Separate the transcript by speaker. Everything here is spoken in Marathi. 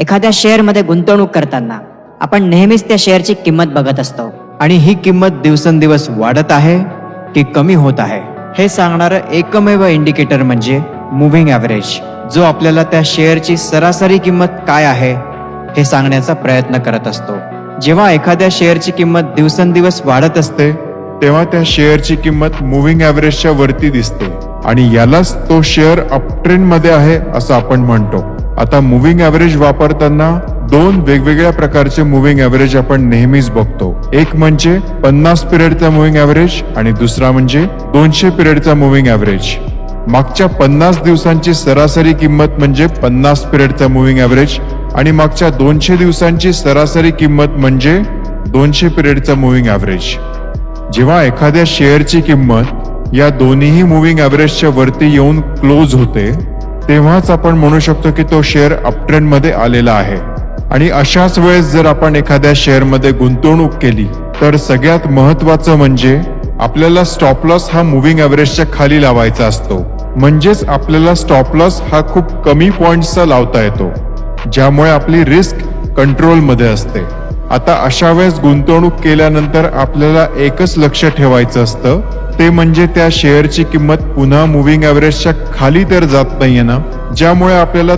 Speaker 1: एखाद्या शेअरमध्ये गुंतवणूक करताना आपण नेहमीच त्या शेअरची किंमत बघत असतो
Speaker 2: आणि ही किंमत दिवसेंदिवस वाढत आहे की कमी होत आहे हे सांगणारं एकमेव इंडिकेटर म्हणजे मूव्हिंग ॲव्हरेज, जो आपल्याला त्या शेअरची सरासरी किंमत काय आहे हे सांगण्याचा प्रयत्न करत असतो. जेव्हा एखाद्या शेअरची किंमत दिवसेंदिवस वाढत असते
Speaker 3: तेव्हा त्या शेअरची किंमत मूव्हिंग ॲव्हरेजच्या वरती दिसते आणि यालाच तो शेअर अपट्रेंड मध्ये आहे असं आपण म्हणतो. आता मूव्हिंग ॲव्हरेज वापरताना दोन वेगवेगळ्या प्रकारचे मूव्हिंग ॲव्हरेज आपण नेहमीच बघतो. एक म्हणजे 50 पिरियडचा मूव्हिंग ॲव्हरेज आणि दुसरा म्हणजे 200 पिरियडचा मूव्हिंग ॲव्हरेज. मागच्या 50 दिवसांची सरासरी किंमत म्हणजे 50 पिरियडचा मूव्हिंग ॲव्हरेज आणि मागच्या 200 दिवसांची सरासरी किंमत म्हणजे 200 पिरियडचा मूव्हिंग ॲव्हरेज. जेव्हा एखाद्या शेअरची किंमत या दोन्ही मूव्हिंग ॲव्हरेजच्या वरती येऊन क्लोज होते तेव्हाच आपण म्हणू शकतो की तो शेअर अपट्रेंड मध्ये आलेला आहे. आणि अशाच वेळेस जर आपण एखाद्या शेअरमध्ये गुंतवणूक केली तर सगळ्यात महत्वाचं म्हणजे आपल्याला स्टॉप लॉस हा मूव्हिंग ॲव्हरेजच्या खाली लावायचा असतो. म्हणजेच आपल्याला स्टॉप लॉस हा खूप कमी पॉइंट्सचा लावता येतो, ज्यामुळे आपली रिस्क कंट्रोलमध्ये असते. आता अशा वेळेस गुंतवणूक केल्यानंतर आपल्याला एकच लक्ष ठेवायचं असतं, ते म्हणजे त्या शेअरची किंमत पुन्हा मूव्हिंग ॲव्हरेजच्या खाली तर जात नाहीये ना, ज्यामुळे आपल्याला